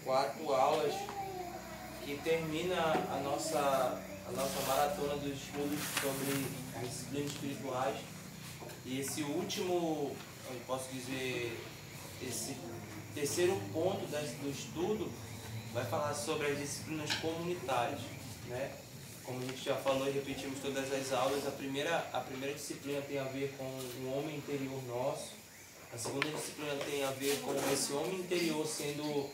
4 aulas que termina a nossa maratona dos estudos sobre as disciplinas espirituais. E esse último, eu posso dizer, esse terceiro ponto do estudo vai falar sobre as disciplinas comunitárias, né? Como a gente já falou e repetimos todas as aulas, a primeira disciplina tem a ver com o homem interior nosso. A segunda disciplina tem a ver com esse homem interior sendo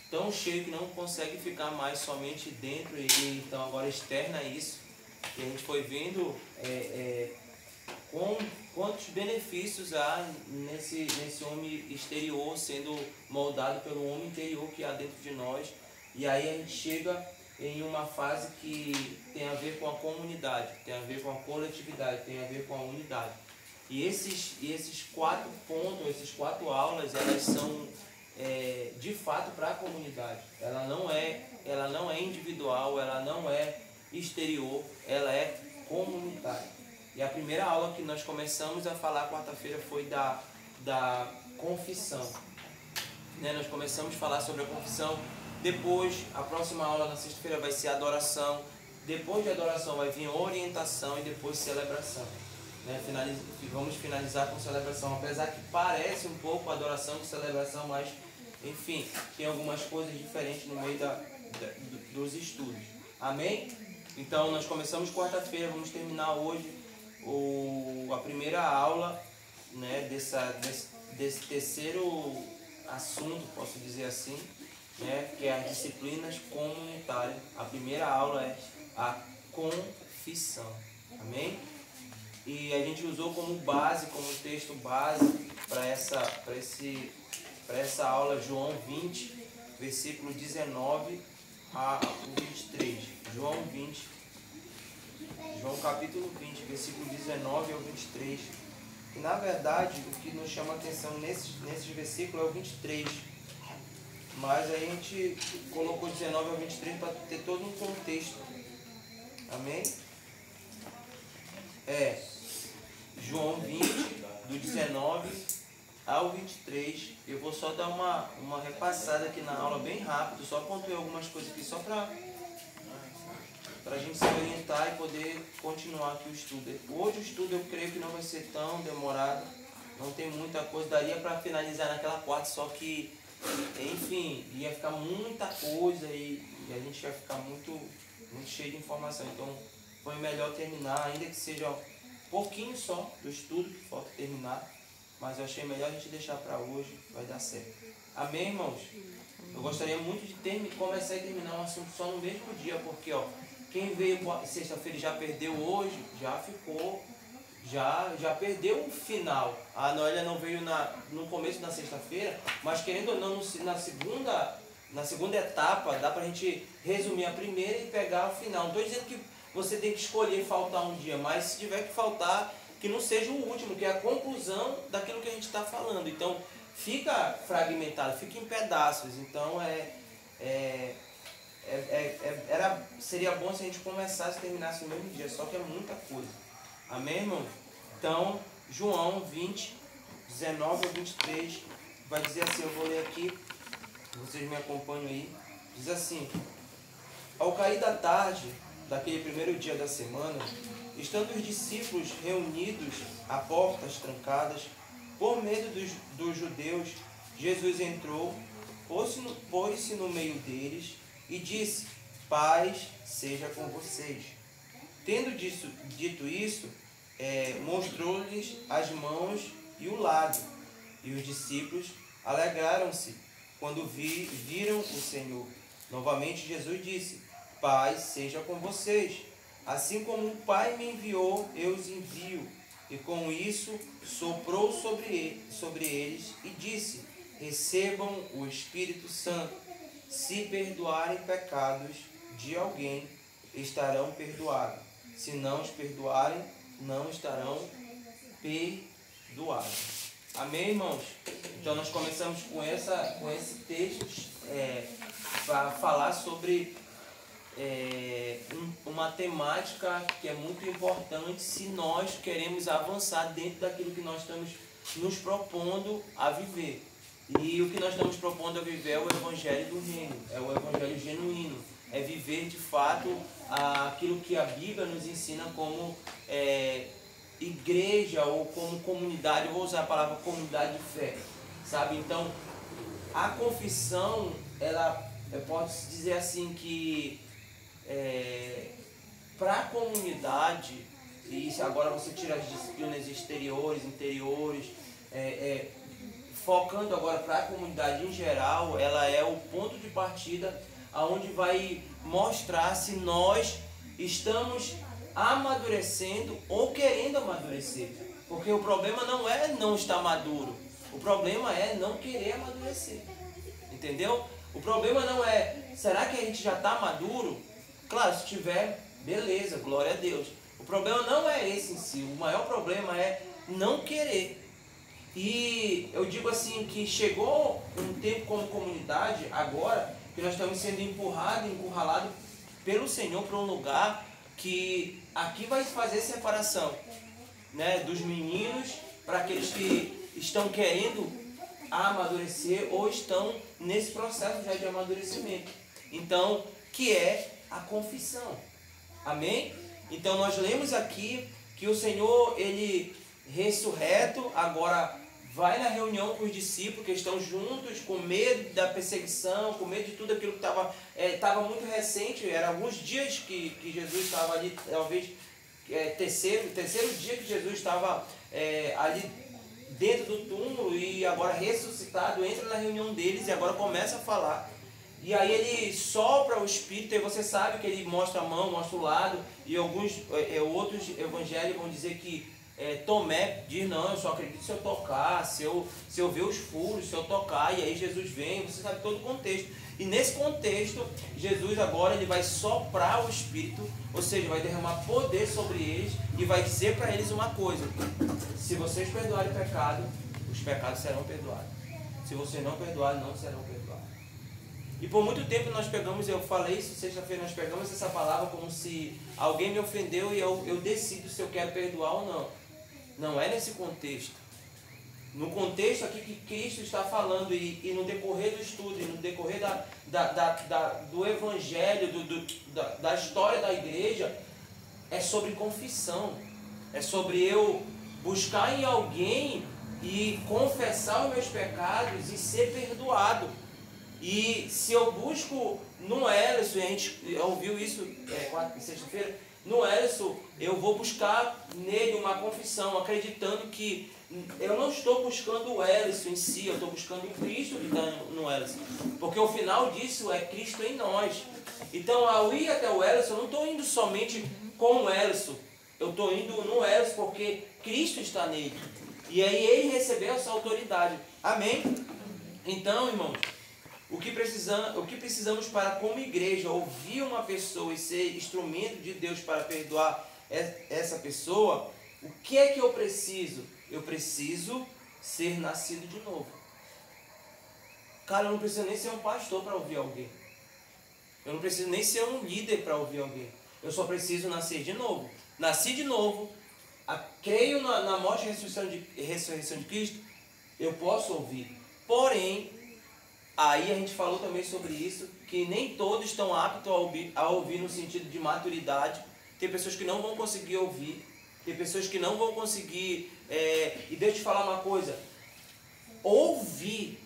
tão cheio que não consegue ficar mais somente dentro e então agora externa isso. E a gente foi vendo quantos benefícios há nesse homem exterior sendo moldado pelo homem interior que há dentro de nós. E aí a gente chega em uma fase que tem a ver com a comunidade, tem a ver com a coletividade, tem a ver com a unidade. E esses 4 pontos, essas 4 aulas, elas são de fato para a comunidade. Ela não é individual, ela não é exterior, ela é comunitária. E a primeira aula que nós começamos a falar quarta-feira foi da confissão. Né? Nós começamos a falar sobre a confissão. Depois, a próxima aula na sexta-feira vai ser adoração. Depois de adoração vai vir orientação e depois celebração. Né? Vamos finalizar com celebração, apesar que parece um pouco adoração com celebração, mas enfim, tem algumas coisas diferentes no meio dos estudos. Amém? Então nós começamos quarta-feira, vamos terminar hoje a primeira aula, né, desse terceiro assunto, posso dizer assim, né, que é as disciplinas comunitárias. A primeira aula é a confissão. Amém? E a gente usou como base, como texto base para essa aula João 20, versículo 19 a 23. João capítulo 20, versículo 19 ao 23. E na verdade o que nos chama a atenção nesses versículos é o 23. Mas a gente colocou 19 ao 23 para ter todo um contexto. Amém? João 20, do 19 ao 23. Eu vou só dar uma repassada aqui na aula bem rápido, só pontuei algumas coisas aqui, só para a gente se orientar e poder continuar aqui o estudo. Hoje o estudo eu creio que não vai ser tão demorado, não tem muita coisa, daria para finalizar naquela quarta, só que, enfim, ia ficar muita coisa e a gente ia ficar muito cheio de informação. Então foi melhor terminar, ainda que seja pouquinho só do estudo que falta terminar, mas eu achei melhor a gente deixar para hoje, vai dar certo. Amém, irmãos? Eu gostaria muito de começar e terminar um assunto só no mesmo dia, porque quem veio sexta-feira e já perdeu hoje, já ficou, já perdeu o final. A Noélia não veio no começo da sexta-feira, mas querendo ou não, na segunda etapa, dá para a gente resumir a primeira e pegar o final. Não estou dizendo que você tem que escolher faltar um dia, mas se tiver que faltar, que não seja o último, que é a conclusão daquilo que a gente está falando. Então, fica fragmentado, fica em pedaços. Então, seria bom se a gente começasse e terminasse no mesmo dia, só que é muita coisa. Amém, irmão? Então, João 20, 19 a 23, vai dizer assim, eu vou ler aqui, vocês me acompanham aí. Diz assim: ao cair da tarde daquele primeiro dia da semana, estando os discípulos reunidos a portas trancadas, por medo dos judeus, Jesus entrou, pôs-se no meio deles e disse: paz seja com vocês. Tendo dito isso, mostrou-lhes as mãos e o lado. E os discípulos alegraram-se quando viram o Senhor. Novamente Jesus disse: paz seja com vocês. Assim como o Pai me enviou, eu os envio. E com isso soprou sobre eles e disse: recebam o Espírito Santo. Se perdoarem pecados de alguém, estarão perdoados. Se não os perdoarem, não estarão perdoados. Amém, irmãos? Então nós começamos com esse texto para falar sobre uma temática que é muito importante se nós queremos avançar dentro daquilo que nós estamos nos propondo a viver. E o que nós estamos propondo a viver é o Evangelho do Reino, é o Evangelho genuíno, é viver de fato aquilo que a Bíblia nos ensina como igreja ou como comunidade. Eu vou usar a palavra comunidade de fé, sabe? Então, a confissão, eu posso dizer assim que para a comunidade, e isso agora você tira as disciplinas exteriores, interiores, focando agora para a comunidade em geral, ela é o ponto de partida aonde vai mostrar se nós estamos amadurecendo ou querendo amadurecer. Porque o problema não é não estar maduro, o problema é não querer amadurecer. Entendeu? O problema não é, será que a gente já está maduro? Claro, se tiver, beleza, glória a Deus. O problema não é esse em si, o maior problema é não querer. E eu digo assim que chegou um tempo como comunidade, agora, que nós estamos sendo encurralados pelo Senhor para um lugar que aqui vai fazer separação, né, dos meninos para aqueles que estão querendo amadurecer ou estão nesse processo já de amadurecimento. Então, que é a confissão. Amém? Então nós lemos aqui que o Senhor, ele ressurreto, agora vai na reunião com os discípulos que estão juntos, com medo da perseguição, com medo de tudo aquilo que estava muito recente. Era alguns dias que Jesus estava ali, talvez terceiro dia que Jesus estava ali dentro do túmulo e agora ressuscitado, entra na reunião deles e agora começa a falar. E aí ele sopra o Espírito, e você sabe que ele mostra a mão, mostra o lado, e alguns outros evangelhos vão dizer que Tomé diz, não, eu só acredito se eu tocar, se eu ver os furos, se eu tocar, e aí Jesus vem, você sabe todo o contexto. E nesse contexto, Jesus agora ele vai soprar o Espírito, ou seja, vai derramar poder sobre eles e vai dizer para eles uma coisa: se vocês perdoarem o pecado, os pecados serão perdoados. Se vocês não perdoarem, não serão perdoados. E por muito tempo nós pegamos, eu falei isso sexta-feira, nós pegamos essa palavra como se alguém me ofendeu e eu decido se eu quero perdoar ou não. Não é nesse contexto. No contexto aqui que Cristo está falando e no decorrer do estudo, e no decorrer do evangelho, da história da igreja, é sobre confissão. É sobre eu buscar em alguém e confessar os meus pecados e ser perdoado. E se eu busco no Ellison, a gente ouviu isso quarta e sexta-feira, no Ellison eu vou buscar nele uma confissão, acreditando que eu não estou buscando o Ellison em si, eu estou buscando o Cristo que está no Ellison. Porque o final disso é Cristo em nós. Então, ao ir até o Ellison, eu não estou indo somente com o Ellison, eu estou indo no Ellison porque Cristo está nele. E aí ele recebeu essa autoridade. Amém? Então, irmãos, o que precisamos para, como igreja, ouvir uma pessoa e ser instrumento de Deus para perdoar essa pessoa, o que é que eu preciso? Eu preciso ser nascido de novo. Cara, eu não preciso nem ser um pastor para ouvir alguém. Eu não preciso nem ser um líder para ouvir alguém. Eu só preciso nascer de novo. Nasci de novo, creio na morte e ressurreição de Cristo, eu posso ouvir. Porém, aí a gente falou também sobre isso, que nem todos estão aptos a ouvir no sentido de maturidade. Tem pessoas que não vão conseguir ouvir, tem pessoas que não vão conseguir... E deixa eu te falar uma coisa, ouvir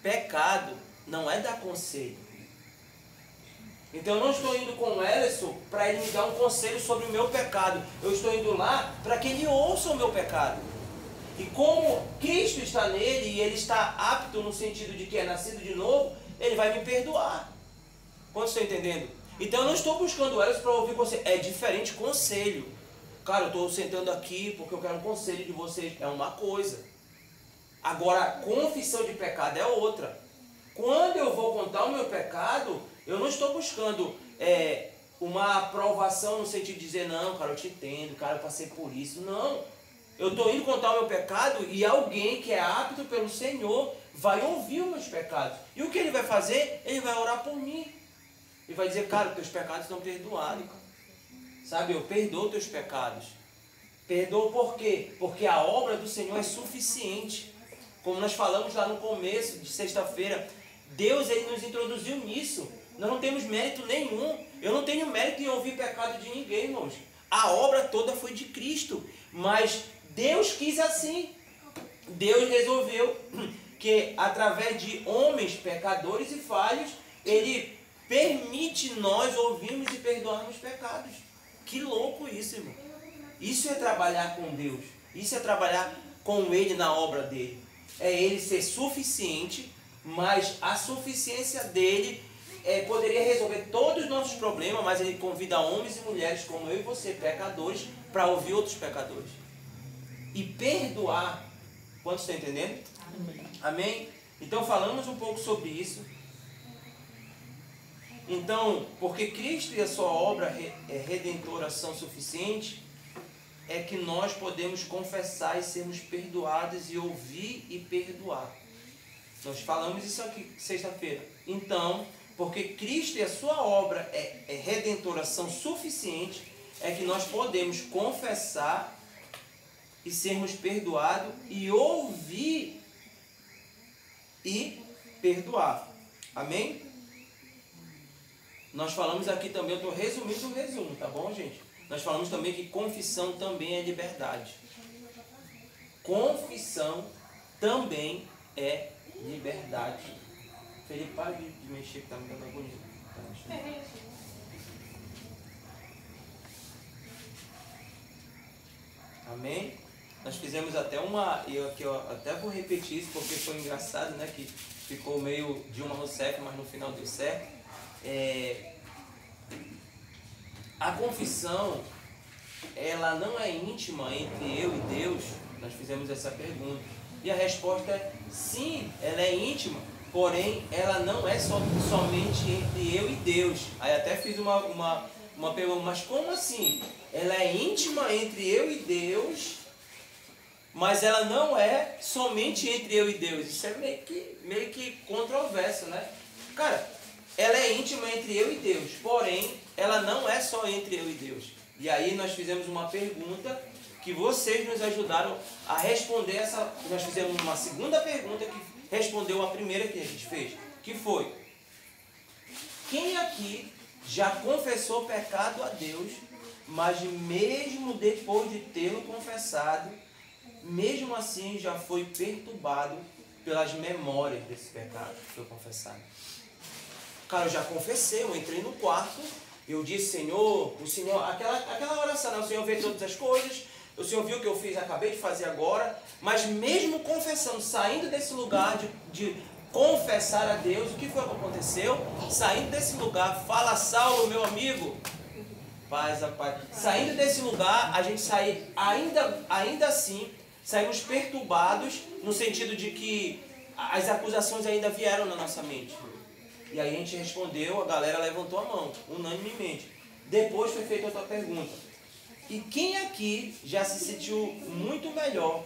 pecado não é dar conselho. Então eu não estou indo com o Ellison para ele me dar um conselho sobre o meu pecado. Eu estou indo lá para que ele ouça o meu pecado. E como Cristo está nele e ele está apto no sentido de que é nascido de novo, ele vai me perdoar. Quantos estão entendendo? Então eu não estou buscando elas para ouvir conselho. É diferente conselho. Cara, eu estou sentando aqui porque eu quero um conselho de vocês. É uma coisa. Agora, confissão de pecado é outra. Quando eu vou contar o meu pecado, eu não estou buscando uma aprovação no sentido de dizer, não, cara, eu te entendo, cara, eu passei por isso. Não. Eu estou indo contar o meu pecado e alguém que é apto pelo Senhor vai ouvir os meus pecados. E o que ele vai fazer? Ele vai orar por mim. Ele vai dizer, cara, teus pecados estão perdoados. Cara. Sabe, eu perdoo teus pecados. Perdoo por quê? Porque a obra do Senhor é suficiente. Como nós falamos lá no começo de sexta-feira, Deus ele nos introduziu nisso. Nós não temos mérito nenhum. Eu não tenho mérito em ouvir pecado de ninguém, irmãos. A obra toda foi de Cristo. Mas Deus quis assim. Deus resolveu que através de homens pecadores e falhos, Ele permite nós ouvirmos e perdoarmos pecados. Que louco isso, irmão. Isso é trabalhar com Deus. Isso é trabalhar com Ele na obra dele. É Ele ser suficiente, mas a suficiência dele poderia resolver todos os nossos problemas, mas Ele convida homens e mulheres como eu e você, pecadores, para ouvir outros pecadores. E perdoar. Quantos estão entendendo? Amém. Amém? Então falamos um pouco sobre isso. Então, porque Cristo e a sua obra redentora são suficientes, é que nós podemos confessar e sermos perdoados e ouvir e perdoar. Nós falamos isso aqui sexta-feira. Então, porque Cristo e a sua obra redentora são suficientes, é que nós podemos confessar e sermos perdoados e ouvir e perdoar. Amém? Nós falamos aqui também, eu estou resumindo o resumo, tá bom, gente? Nós falamos também que confissão também é liberdade. Confissão também é liberdade. Felipe, para de mexer que tá me dando agonia. Amém? Nós fizemos até eu aqui ó, até vou repetir isso porque foi engraçado, né? Que ficou meio Dilma Rousseff, mas no final deu certo. A confissão, ela não é íntima entre eu e Deus. Nós fizemos essa pergunta. E a resposta é sim, ela é íntima, porém ela não é somente entre eu e Deus. Aí até fiz uma pergunta, mas como assim? Ela é íntima entre eu e Deus, mas ela não é somente entre eu e Deus. Isso é meio que controverso, né? Cara, ela é íntima entre eu e Deus, porém ela não é só entre eu e Deus. E aí nós fizemos uma pergunta que vocês nos ajudaram a responder essa. Nós fizemos uma segunda pergunta que respondeu a primeira que a gente fez, que foi: quem aqui já confessou pecado a Deus, mas mesmo depois de tê-lo confessado, mesmo assim já foi perturbado pelas memórias desse pecado que foi confessado? Cara, eu já confessei, eu entrei no quarto, eu disse: Senhor, o Senhor, aquela oração, né? O Senhor vê todas as coisas, o Senhor viu o que eu fiz, acabei de fazer agora, mas mesmo confessando, saindo desse lugar de confessar a Deus, o que foi que aconteceu? Saindo desse lugar, fala Saulo, meu amigo, paz a paz. Saindo desse lugar, a gente sai, ainda assim, saímos perturbados, no sentido de que as acusações ainda vieram na nossa mente. E aí a gente respondeu, a galera levantou a mão, unanimemente. Depois foi feita outra pergunta. E quem aqui já se sentiu muito melhor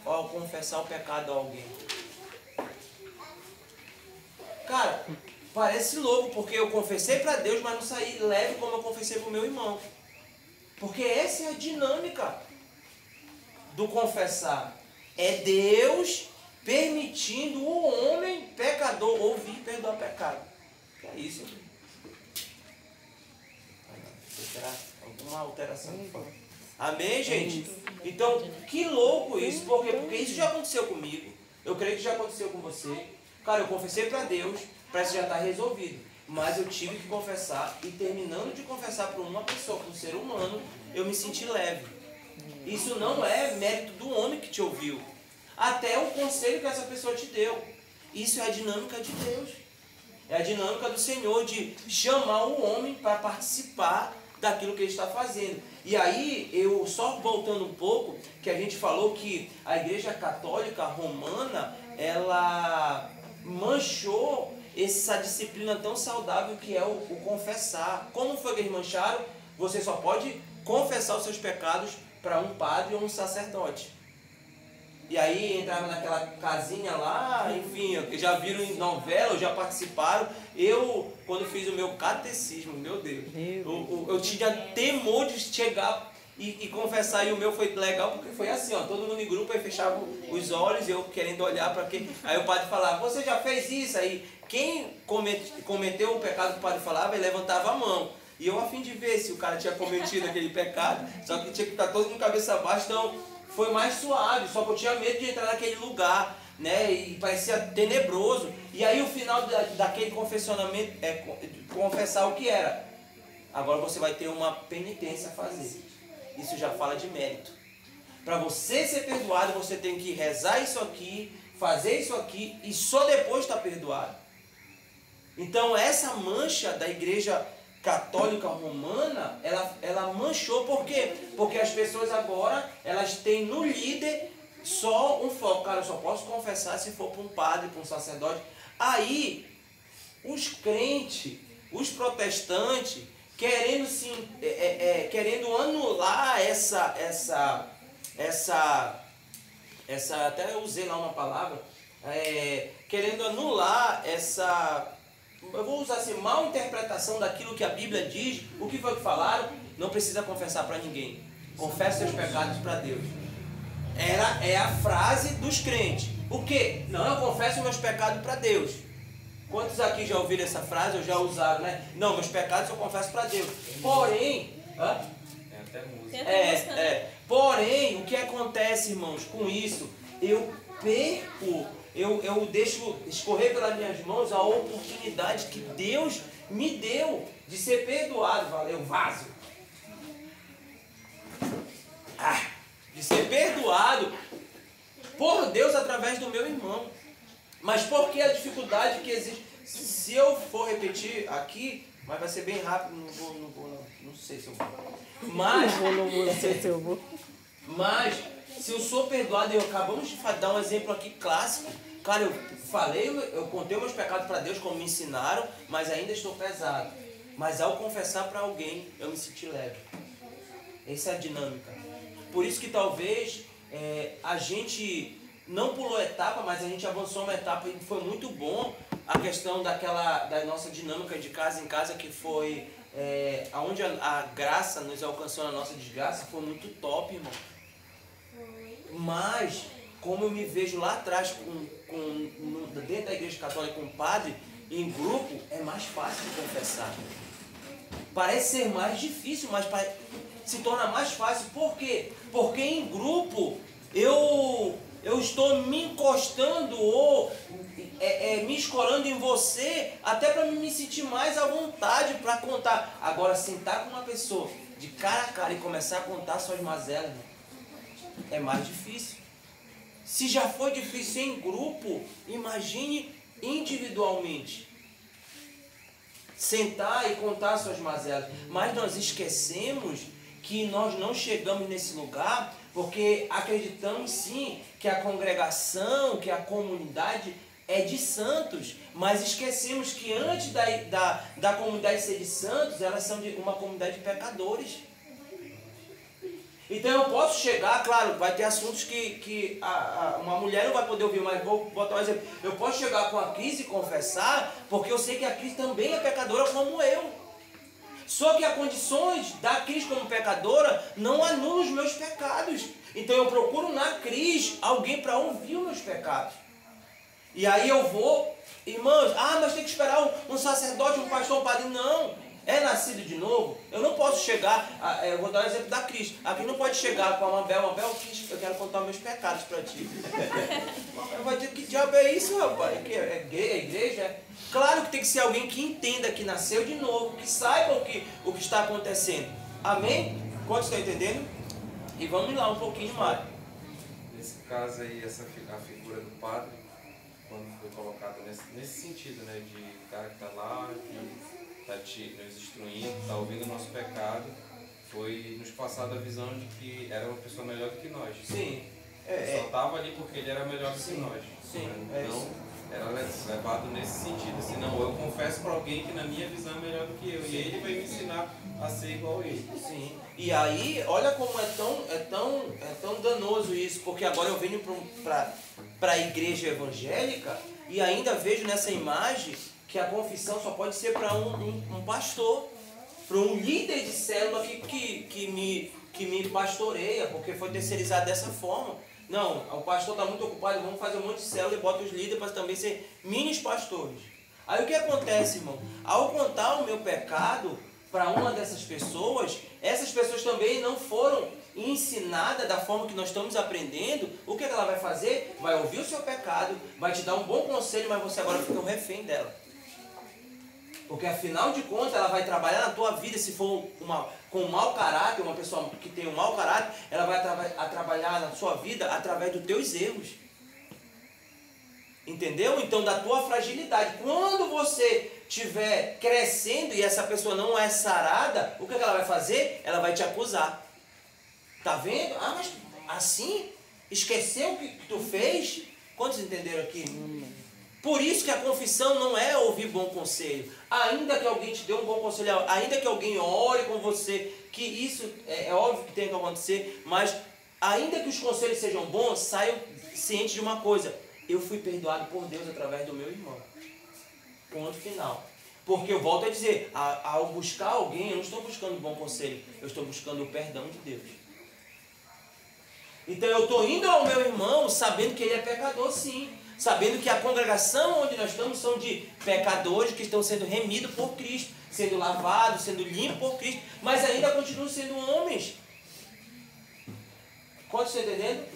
ao confessar o pecado a alguém? Cara, parece louco, porque eu confessei para Deus, mas não saí leve como eu confessei para o meu irmão. Porque essa é a dinâmica do confessar. É Deus permitindo o homem pecador ouvir e perdoar pecado. Que é isso? Será alguma alteração? Amém, gente? Então, que louco isso. Por quê? Porque isso já aconteceu comigo. Eu creio que já aconteceu com você. Cara, eu confessei para Deus, parece que já está resolvido. Mas eu tive que confessar, e terminando de confessar para uma pessoa, para um ser humano, eu me senti leve. Isso não é mérito do homem que te ouviu. Até o conselho que essa pessoa te deu. Isso é a dinâmica de Deus. É a dinâmica do Senhor de chamar o homem para participar daquilo que ele está fazendo. E aí, eu só voltando um pouco, que a gente falou que a Igreja Católica Romana, ela manchou essa disciplina tão saudável que é o confessar. Como foi que eles mancharam? Você só pode confessar os seus pecados para um padre ou um sacerdote. E aí entrava naquela casinha lá, enfim, já viram em novela, já participaram. Quando fiz o meu catecismo, meu Deus, eu tinha temor de chegar e confessar. E o meu foi legal porque foi assim, ó, todo mundo em grupo, aí fechava os olhos, eu querendo olhar para quem. Aí o padre falava, você já fez isso? Aí quem cometeu o pecado que o padre falava, ele levantava a mão. E eu a fim de ver se o cara tinha cometido aquele pecado, só que tinha que estar todo mundo cabeça baixa, então foi mais suave, só que eu tinha medo de entrar naquele lugar, né? E parecia tenebroso. E aí o final daquele confessionamento é confessar o que era. Agora você vai ter uma penitência a fazer. Isso já fala de mérito. Para você ser perdoado, você tem que rezar isso aqui, fazer isso aqui e só depois estar perdoado. Então essa mancha da igreja católica romana, ela manchou. Por quê? Porque as pessoas agora, elas têm no líder só um foco. Cara, eu só posso confessar se for para um padre, para um sacerdote. Aí, os crentes, os protestantes, querendo anular essa, até eu usei lá uma palavra, querendo anular essa, eu vou usar assim, mal interpretação daquilo que a Bíblia diz. O que foi que falaram? Não precisa confessar para ninguém. Confessa seus pecados para Deus. É a frase dos crentes. O quê? Não, eu confesso meus pecados para Deus. Quantos aqui já ouviram essa frase ou já usaram, né? Não, meus pecados eu confesso para Deus. Porém, Tem até música. Porém, o que acontece, irmãos, com isso? Eu perco, eu deixo escorrer pelas minhas mãos a oportunidade que Deus me deu de ser perdoado. Valeu, vaso. De ser perdoado por Deus através do meu irmão. Mas por que a dificuldade que existe? Se eu for repetir aqui, mas vai ser bem rápido, não sei se eu vou. Não sei se eu vou. Mas, se eu sou perdoado, acabamos de dar um exemplo aqui clássico. Cara, eu contei meus pecados para Deus como me ensinaram, mas ainda estou pesado. Mas ao confessar para alguém, eu me senti leve. Essa é a dinâmica. Por isso que talvez a gente não pulou etapa, mas a gente avançou uma etapa e foi muito bom a questão da nossa dinâmica de casa em casa, que foi onde a graça nos alcançou na nossa desgraça. Foi muito top, irmão. Mas, como eu me vejo lá atrás, dentro da igreja católica, com o padre, em grupo, é mais fácil de confessar. Parece ser mais difícil, mas se torna mais fácil. Por quê? Porque em grupo eu estou me encostando ou me escorando em você, até para me sentir mais à vontade para contar. Agora, sentar com uma pessoa de cara a cara e começar a contar suas mazelas, é mais difícil. Se já foi difícil em grupo, imagine individualmente. Sentar e contar suas mazelas. Mas nós esquecemos que nós não chegamos nesse lugar porque acreditamos sim que a congregação, que a comunidade é de santos, mas esquecemos que antes da comunidade ser de santos, elas são de uma comunidade de pecadores. Então eu posso chegar, claro, vai ter assuntos que uma mulher não vai poder ouvir, mas vou botar um exemplo. Eu posso chegar com a Cris e confessar, porque eu sei que a Cris também é pecadora como eu. Só que as condições da Cris como pecadora não anulam os meus pecados. Então eu procuro na Cris alguém para ouvir os meus pecados. E aí eu vou, irmãos, mas tem que esperar um sacerdote, um pastor, um padre. Não, é nascido de novo. Eu não posso chegar, eu vou dar o exemplo da Cris. A Cris não pode chegar com a Mabel, Cris, eu quero contar meus pecados para ti. Vai dizer, que diabo é isso, rapaz? É igreja? Claro que tem que ser alguém que entenda, que nasceu de novo, que saiba o que está acontecendo. Amém? Quantos estão entendendo? E vamos lá um pouquinho mais. Nesse caso aí, a figura do padre, quando foi colocada nesse sentido, né, de o cara que está lá, que está nos instruindo, está ouvindo o nosso pecado, foi nos passado a visão de que era uma pessoa melhor do que nós. Sim. Só estava ali porque ele era melhor do que nós. Sim, né? Então, era levado nesse sentido. Assim, não, eu confesso para alguém que na minha visão é melhor do que eu. E ele vai me ensinar a ser igual a ele. Sim. E aí, olha como é tão danoso isso, porque agora eu venho para a igreja evangélica e ainda vejo nessa imagem que a confissão só pode ser para um pastor, para um líder de célula que que me pastoreia, porque foi terceirizado dessa forma. Não, o pastor está muito ocupado, vamos fazer um monte de célula e bota os líderes para também ser mini pastores. Aí o que acontece, irmão? Ao contar o meu pecado para uma dessas pessoas, essas pessoas também não foram ensinadas da forma que nós estamos aprendendo. O que ela vai fazer? Vai ouvir o seu pecado, vai te dar um bom conselho, mas você agora fica um refém dela. Porque afinal de contas ela vai trabalhar na tua vida, se for com um mau caráter, uma pessoa que tem um mau caráter, ela vai trabalhar na sua vida através dos teus erros. Entendeu? Então da tua fragilidade. Quando você estiver crescendo e essa pessoa não é sarada, o que ela vai fazer? Ela vai te acusar. Tá vendo? Ah, mas assim? Esqueceu o que tu fez? Quantos entenderam aqui? Por isso que a confissão não é ouvir bom conselho. Ainda que alguém te dê um bom conselho, ainda que alguém ore com você, que isso é óbvio que tem que acontecer, mas ainda que os conselhos sejam bons, saiam ciente de uma coisa. Eu fui perdoado por Deus através do meu irmão. Ponto final. Porque eu volto a dizer, ao buscar alguém, eu não estou buscando um bom conselho, eu estou buscando o perdão de Deus. Então eu estou indo ao meu irmão sabendo que ele é pecador, sim. Sabendo que a congregação onde nós estamos são de pecadores que estão sendo remidos por Cristo, sendo lavados, sendo limpos por Cristo, mas ainda continuam sendo homens. Quantos estão entendendo?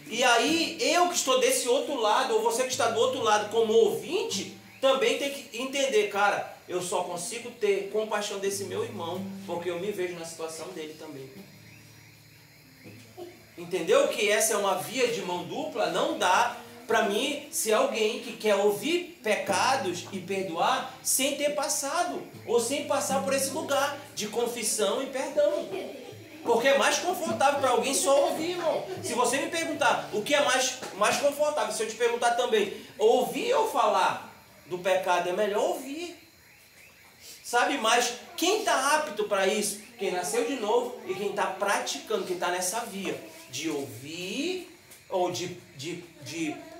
E aí, eu que estou desse outro lado, ou você que está do outro lado como ouvinte, também tem que entender, cara, eu só consigo ter compaixão desse meu irmão, porque eu me vejo na situação dele também. Entendeu que essa é uma via de mão dupla? Não dá para mim ser alguém que quer ouvir pecados e perdoar sem ter passado, ou sem passar por esse lugar de confissão e perdão. Porque é mais confortável para alguém só ouvir, irmão. Se você me perguntar o que é mais confortável, se eu te perguntar também, ouvir ou falar do pecado, é melhor ouvir. Sabe, mas quem está apto para isso? Quem nasceu de novo e quem está praticando, quem está nessa via de ouvir ou de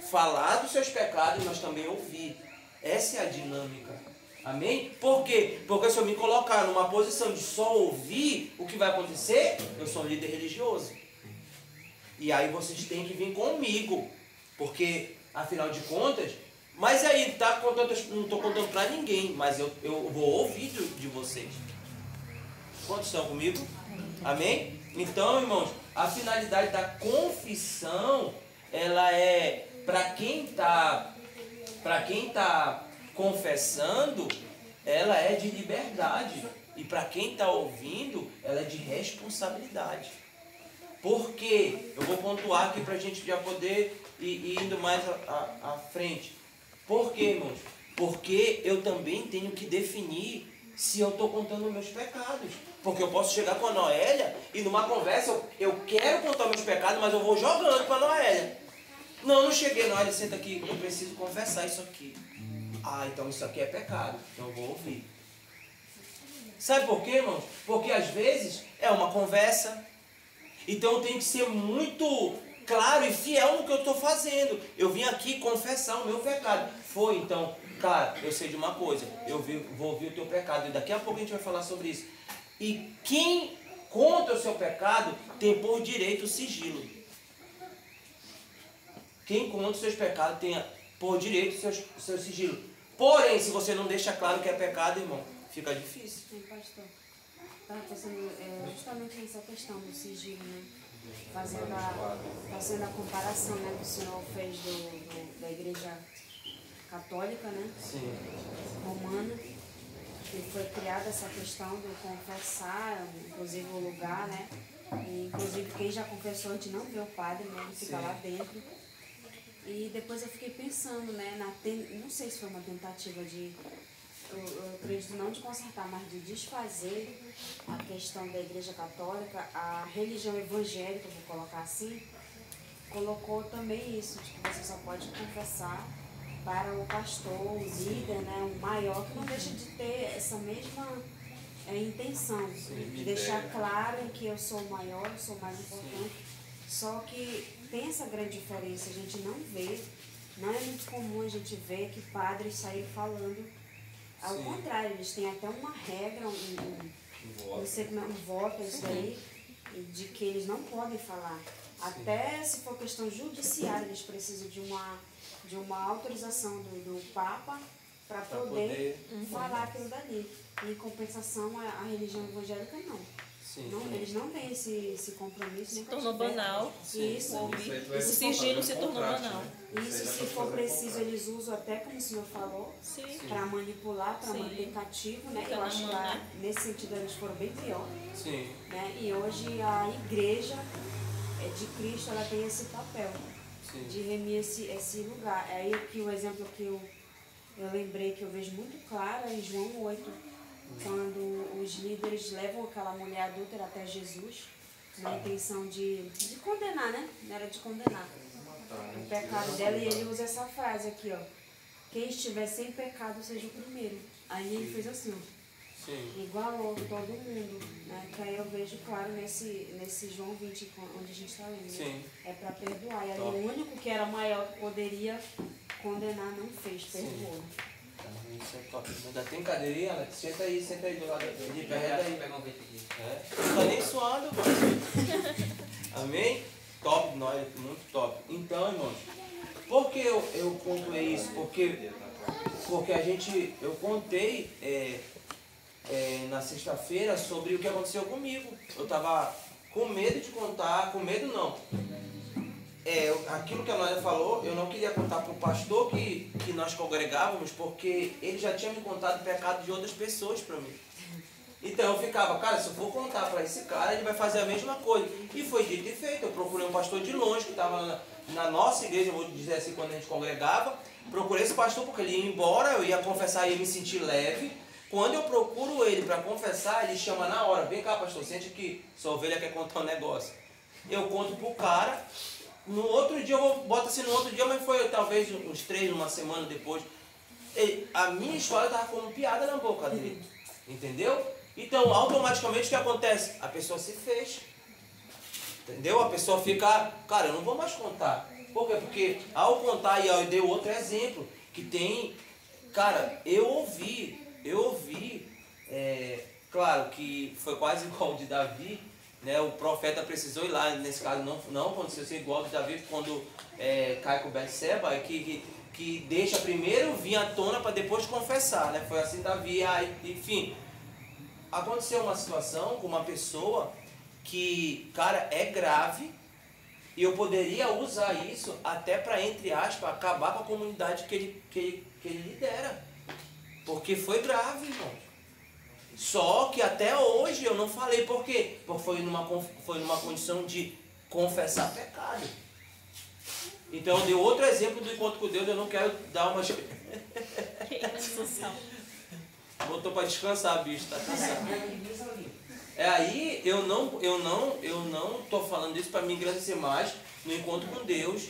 falar dos seus pecados, mas também ouvir. Essa é a dinâmica. Amém? Por quê? Porque se eu me colocar numa posição de só ouvir, o que vai acontecer? Eu sou um líder religioso. E aí vocês têm que vir comigo. Porque, afinal de contas, mas aí, não estou contando para ninguém, mas eu vou ouvir de vocês. Quantos estão comigo? Amém? Então, irmãos, a finalidade da confissão, ela é para quem está confessando, ela é de liberdade. E para quem está ouvindo, ela é de responsabilidade. Por quê? Eu vou pontuar aqui para a gente já poder ir indo mais à frente. Por quê, irmãos? Porque eu também tenho que definir se eu estou contando meus pecados. Porque eu posso chegar com a Noélia e numa conversa eu quero contar meus pecados, mas eu vou jogando para a Noélia. Não cheguei, Noélia, senta aqui, eu preciso confessar isso aqui. Ah, então isso aqui é pecado, então eu vou ouvir. Sabe por quê, irmãos? Porque às vezes é uma conversa, então eu tenho que ser muito claro e fiel no que eu estou fazendo. Eu vim aqui confessar o meu pecado. Foi, então, cara, eu sei de uma coisa, vou ouvir o teu pecado, e daqui a pouco a gente vai falar sobre isso. E quem conta o seu pecado tem por direito o sigilo. Quem conta os seus pecados tem por direito o seu sigilo. Porém, se você não deixa claro que é pecado, irmão, fica difícil. Sim, pastor. Estava pensando justamente nessa questão do sigilo, né? Fazendo a comparação, né, que o senhor fez da igreja católica, né? Sim. Romana. E foi criada essa questão do confessar, inclusive o lugar, né? E, inclusive quem já confessou, a gente não vê o padre, né? Ele fica lá dentro. E depois eu fiquei pensando, né? Não sei se foi uma tentativa de, eu acredito não de consertar, mas de desfazer a questão da igreja católica. A religião evangélica, vou colocar assim, colocou também isso, de que você só pode confessar para o pastor, o líder, né, o maior, que não deixa de ter essa mesma intenção, de deixar claro que eu sou o maior, eu sou mais importante. Só que tem essa grande diferença, a gente não vê, não é muito comum a gente ver que padres saírem falando. Ao contrário, eles têm até uma regra, não sei como é, um voto, isso daí, de que eles não podem falar. Até se for questão judiciária, eles precisam de uma autorização do Papa para poder falar aquilo dali. Em compensação, a religião evangélica não. Eles não têm esse compromisso. Se tornou banal. Isso. O sigilo se tornou banal. Isso, se for preciso, eles usam até, como o senhor falou, para manipular, para manter cativo, né? Eu acho que nesse sentido eles foram bem pior. Sim. Né? E hoje a igreja de Cristo, ela tem esse papel de remir esse lugar. Aí aqui o exemplo que eu lembrei, que eu vejo muito claro, é em João 8, quando os líderes levam aquela mulher adúltera até Jesus, na intenção de condenar, né? Não era de condenar o pecado dela, e ele usa essa frase aqui, ó: quem estiver sem pecado seja o primeiro. Aí ele fez assim, ó, igualou todo mundo, né? Que aí eu vejo claro nesse João 20, onde a gente está lendo, né? É para perdoar, e aí o único que era maior que poderia condenar não fez, perdoou. Isso é top. Ainda tem cadeirinha, Alex? Senta aí do lado de pega aí. Não tá nem suando, mano. Amém? Top, nós, muito top. Então, irmãos, por que eu pontuei isso? Porque eu contei na sexta-feira sobre o que aconteceu comigo. Eu tava com medo de contar, com medo não. Aquilo que a Noia falou, eu não queria contar para o pastor que nós congregávamos, porque ele já tinha me contado o pecado de outras pessoas para mim. Então eu ficava, cara, se eu for contar para esse cara, ele vai fazer a mesma coisa. E foi dito e feito. Eu procurei um pastor de longe, que estava na nossa igreja, vou dizer assim, quando a gente congregava. Procurei esse pastor porque ele ia embora, eu ia confessar e ia me sentir leve. Quando eu procuro ele para confessar, ele chama na hora: vem cá, pastor, sente aqui, sua ovelha quer contar um negócio. Eu conto pro cara. No outro dia, boto assim no outro dia, mas foi talvez uns 3, uma semana depois. A minha história estava como piada na boca dele. Entendeu? Então, automaticamente, o que acontece? A pessoa se fecha. Entendeu? A pessoa fica, cara, eu não vou mais contar. Por quê? Porque ao contar, e eu dei outro exemplo, que tem, cara, eu ouvi, claro que foi quase igual o de Davi, né? O profeta precisou ir lá, nesse caso não aconteceu ser igual de Davi, quando cai com Betseba, que deixa primeiro vir à tona para depois confessar, né? Foi assim Davi, enfim. Aconteceu uma situação com uma pessoa que, cara, é grave, e eu poderia usar isso até para, entre aspas, acabar com a comunidade que ele lidera. Porque foi grave, irmão. Só que até hoje eu não falei. Por quê? Porque foi numa condição de confessar pecado. Então eu dei outro exemplo do encontro com Deus. Eu não quero dar uma... Botou para descansar, bicho, tá cansado. Aí eu não tô falando isso para me engrandecer mais no encontro com Deus.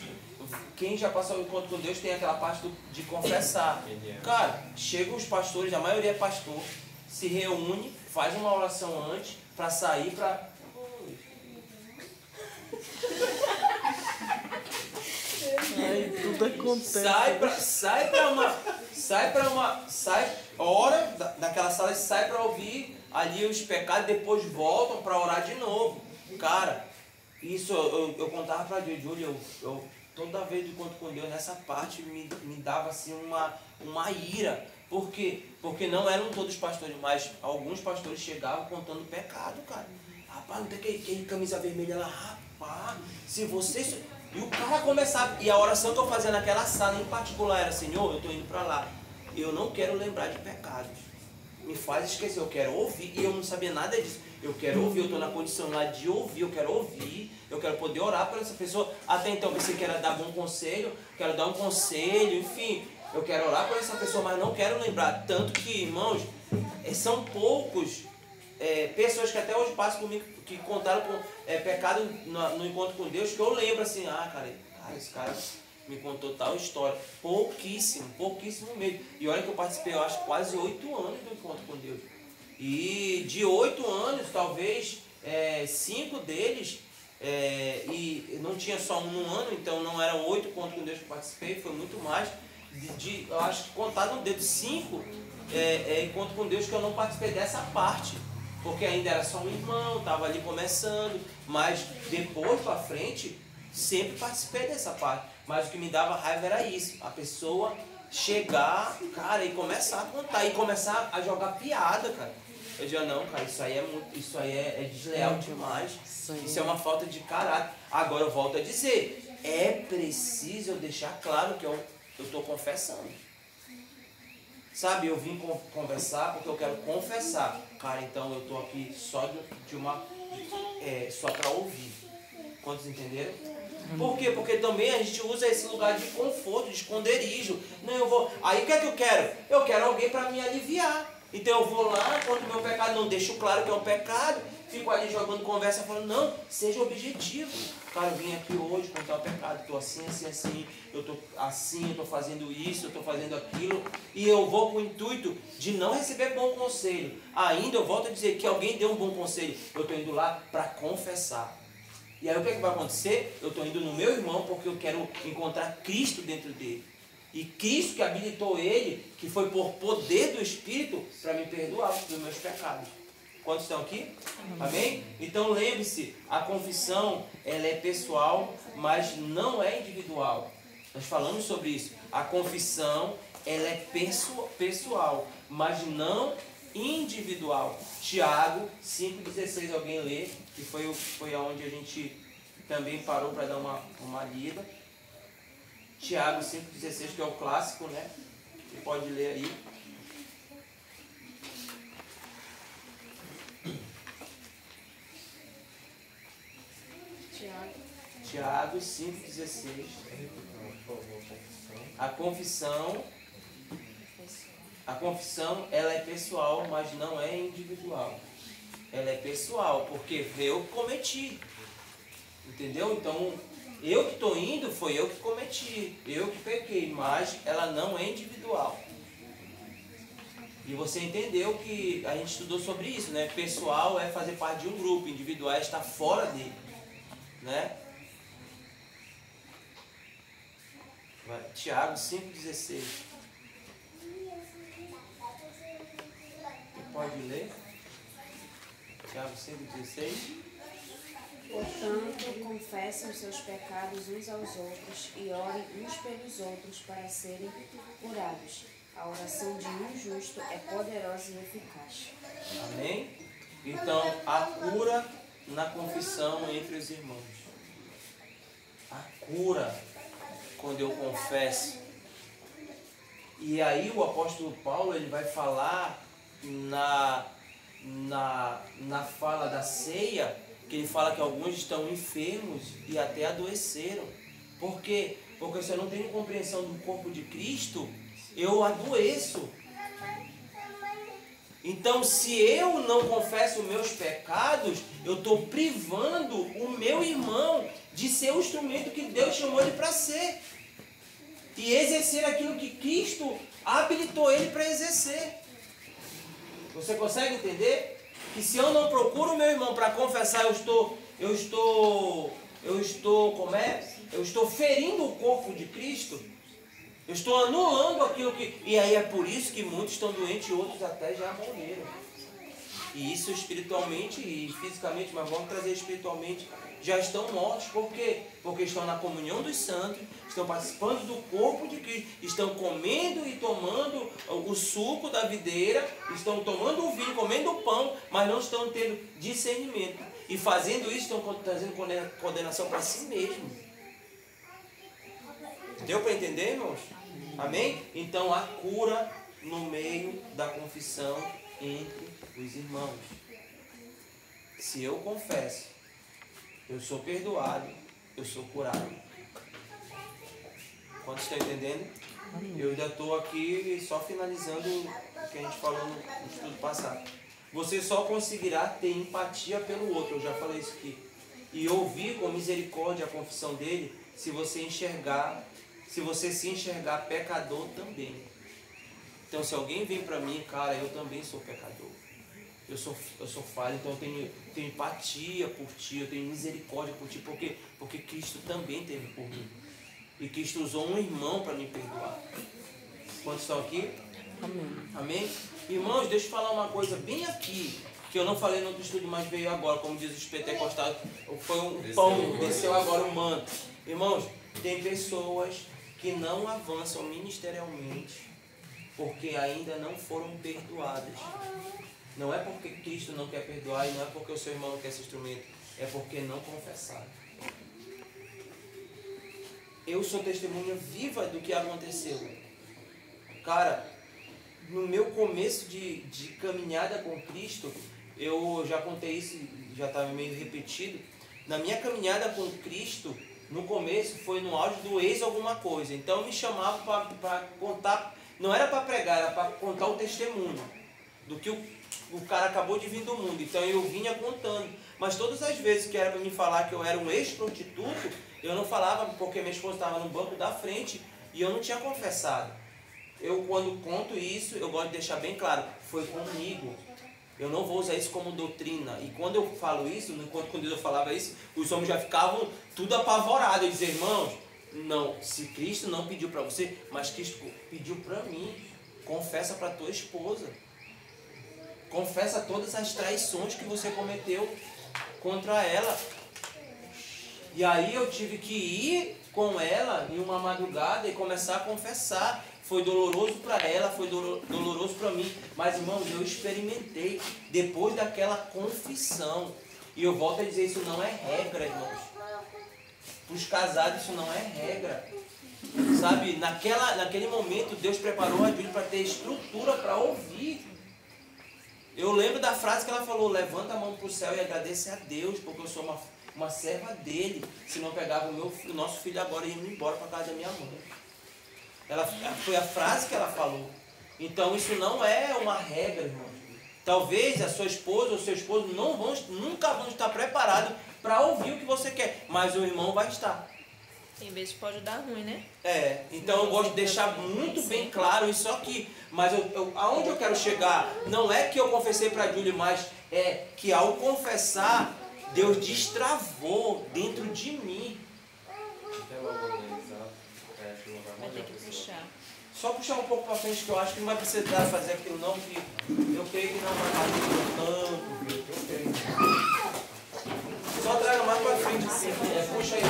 Quem já passou o encontro com Deus tem aquela parte de confessar. Cara, chegam os pastores, a maioria é pastor, se reúne, faz uma oração antes para sair para... Ai, tudo acontece. Ora daquela sala, sai para ouvir ali os pecados, depois voltam para orar de novo. Cara, isso eu contava para Deus, Júlio, eu toda vez de encontro com Deus, nessa parte me dava assim uma ira. Por quê? Porque não eram todos pastores, mas alguns pastores chegavam contando pecado, cara. Rapaz, não tem aquele camisa vermelha lá, rapaz, se você... E o cara começava, e a oração que eu fazia naquela sala em particular era: Senhor, eu estou indo para lá, eu não quero lembrar de pecados, me faz esquecer, eu quero ouvir. E eu não sabia nada disso. Eu quero ouvir, eu estou na condição lá de ouvir, eu quero ouvir, eu quero poder orar por essa pessoa. Até então eu pensei que era dar bom conselho, quero dar um conselho, enfim, eu quero orar por essa pessoa, mas não quero lembrar. Tanto que, irmãos, são poucos pessoas que até hoje passam comigo, que contaram pecado no encontro com Deus, que eu lembro assim: cara, esse cara me contou tal história. Pouquíssimo mesmo. E olha que eu participei, eu acho, quase 8 anos do encontro com Deus. E de 8 anos, talvez 5 deles, e não tinha só um no ano, então não eram 8 encontros com Deus que eu participei, foi muito mais. Eu acho que contar no dedo 5 encontro com Deus que eu não participei dessa parte. Porque ainda era só um irmão, estava ali começando, mas depois para frente, sempre participei dessa parte. Mas o que me dava raiva era isso, a pessoa chegar, cara, e começar a contar, e começar a jogar piada, cara. Eu dizia, não, cara, isso aí é desleal demais, isso é uma falta de caráter. Agora eu volto a dizer, é preciso eu deixar claro que eu estou confessando. Sabe, eu vim conversar porque eu quero confessar. Cara, então eu estou aqui só só para ouvir. Quantos entenderam? Por quê? Porque também a gente usa esse lugar de conforto, de esconderijo. Não, eu vou. Aí o que é que eu quero? Eu quero alguém para me aliviar. Então eu vou lá, quando o meu pecado não deixo claro que é um pecado, fico ali jogando conversa, falando, não, seja objetivo. Cara, eu vim aqui hoje contar o pecado, estou assim, eu estou assim, eu estou fazendo isso, eu estou fazendo aquilo, e eu vou com o intuito de não receber bom conselho. Ainda eu volto a dizer que alguém deu um bom conselho, eu estou indo lá para confessar. E aí o que é que vai acontecer? Eu estou indo no meu irmão porque eu quero encontrar Cristo dentro dele. E Cristo que habilitou ele, que foi por poder do Espírito, para me perdoar dos meus pecados. Quantos estão aqui? Amém? Então lembre-se, a confissão ela é pessoal, mas não é individual. Nós falamos sobre isso. A confissão ela é pessoal, mas não individual. Tiago 5,16, alguém lê, que foi aonde a gente também parou para dar uma lida. Tiago 5,16, que é o clássico, né? Você pode ler aí. Tiago 5,16. A confissão, ela é pessoal, mas não é individual. Ela é pessoal, porque eu cometi. Entendeu? Então, eu que estou indo, foi eu que cometi. Eu que pequei, mas ela não é individual. E você entendeu que a gente estudou sobre isso, né? Pessoal é fazer parte de um grupo, individual é estar fora dele, né? Tiago 5,16. Você pode ler? Tiago 5,16. Portanto, confessem os seus pecados uns aos outros e orem uns pelos outros para serem curados. A oração de um justo é poderosa e eficaz. Amém? Então, a cura na confissão entre os irmãos. A cura quando eu confesso. E aí o apóstolo Paulo ele vai falar na fala da ceia, que ele fala que alguns estão enfermos e até adoeceram. Por quê? Porque se eu não tenho compreensão do corpo de Cristo, eu adoeço. Então, se eu não confesso meus pecados, eu estou privando o meu irmão de ser o instrumento que Deus chamou ele para ser. E exercer aquilo que Cristo habilitou ele para exercer. Você consegue entender? Que se eu não procuro o meu irmão para confessar, eu estou ferindo o corpo de Cristo. Eu estou anulando aquilo que... E aí é por isso que muitos estão doentes e outros até já morreram. E isso espiritualmente e fisicamente, mas vamos trazer espiritualmente, já estão mortos. Por quê? Porque estão na comunhão dos santos, estão participando do corpo de Cristo, estão comendo e tomando o suco da videira, estão tomando o vinho, comendo o pão, mas não estão tendo discernimento. E fazendo isso, estão trazendo condenação para si mesmo. Deu para entender, irmãos? Amém? Então, a cura no meio da confissão entre os irmãos. Se eu confesso, eu sou perdoado, eu sou curado. Quantos estão entendendo? Eu ainda estou aqui só finalizando o que a gente falou no estudo passado. Você só conseguirá ter empatia pelo outro, eu já falei isso aqui. E ouvir com misericórdia a confissão dele, se você se enxergar pecador também. Então, se alguém vem para mim, cara, eu também sou pecador. Eu sou falho, então eu tenho empatia por ti, eu tenho misericórdia por ti, porque Cristo também teve por mim. E Cristo usou um irmão para me perdoar. Quantos estão aqui? Amém. Amém? Irmãos, deixa eu falar uma coisa bem aqui, que eu não falei no outro estudo, mas veio agora, como diz os pentecostais, foi um pão, desceu agora o manto. Irmãos, tem pessoas que não avançam ministerialmente porque ainda não foram perdoadas. Não é porque Cristo não quer perdoar e não é porque o seu irmão não quer esse instrumento, é porque não confessaram. Eu sou testemunha viva do que aconteceu. Cara, no meu começo de caminhada com Cristo, eu já contei isso, já estava meio repetido. Na minha caminhada com Cristo, no começo foi no auge do ex alguma coisa. Então me chamavam para contar, não era para pregar, era para contar o testemunho do que o cara acabou de vir do mundo. Então eu vinha contando. Mas todas as vezes que era para me falar que eu era um ex-prostituto, eu não falava porque minha esposa estava no banco da frente e eu não tinha confessado. Eu, quando conto isso, eu gosto de deixar bem claro, foi comigo. Eu não vou usar isso como doutrina. E quando eu falo isso, quando eu falava isso, os homens já ficavam tudo apavorados. Eu dizia, irmãos, não, se Cristo não pediu para você, mas Cristo pediu para mim. Confessa para tua esposa. Confessa todas as traições que você cometeu contra ela. E aí eu tive que ir com ela em uma madrugada e começar a confessar. Foi doloroso para ela, foi doloroso para mim. Mas, irmãos, eu experimentei depois daquela confissão. E eu volto a dizer, isso não é regra, irmãos. Para os casados, isso não é regra. Sabe, naquele momento, Deus preparou a Júlia para ter estrutura para ouvir. Eu lembro da frase que ela falou, levanta a mão para o céu e agradece a Deus, porque eu sou uma serva dele. Se não pegava o nosso filho agora e ia embora para casa da minha mãe. Foi a frase que ela falou. Então isso não é uma regra, irmão. Talvez a sua esposa ou seu esposo nunca vão estar preparados para ouvir o que você quer, mas o irmão vai estar. Tem vezes que pode dar ruim, né? Então eu gosto de deixar muito bem claro isso aqui. Mas aonde eu quero chegar, não é que eu confessei para a Júlia, mas é que ao confessar, Deus destravou dentro de mim. Vai ter que puxar. Só puxar um pouco para frente, que eu acho que não vai precisar fazer aquilo não, que eu creio que não vai fazer tanto, viu? Eu creio. Só traga mais para frente, assim. Puxa aí,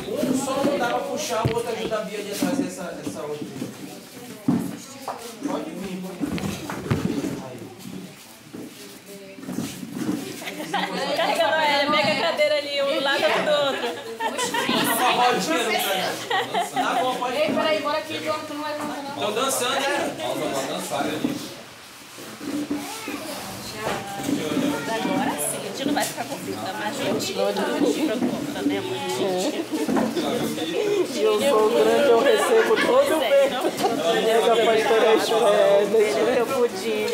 um só não dá para puxar, o outro ajuda a Bia a fazer essa outra. Pode vir, Carrega Noélia, pega a cadeira ali, um lado do outro. Tá bom, pode ir. Peraí, bora aqui, João, tu não vai dançar não. Tô dançando, né? Pausa pra dançar ali. Agora sim, a gente não vai ficar com fita, mas a gente preocupa, né, mãe? E eu sou grande, eu recebo todo o bem. Essa pastora Estela. Ele é teu pudim.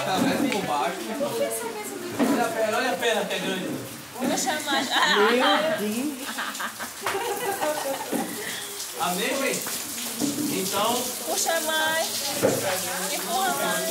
Tá mais por baixo. Olha a perna que é grande. Puxa mais. Meu Deus. Amém, gente? Então, Puxa mais. Empurra mais.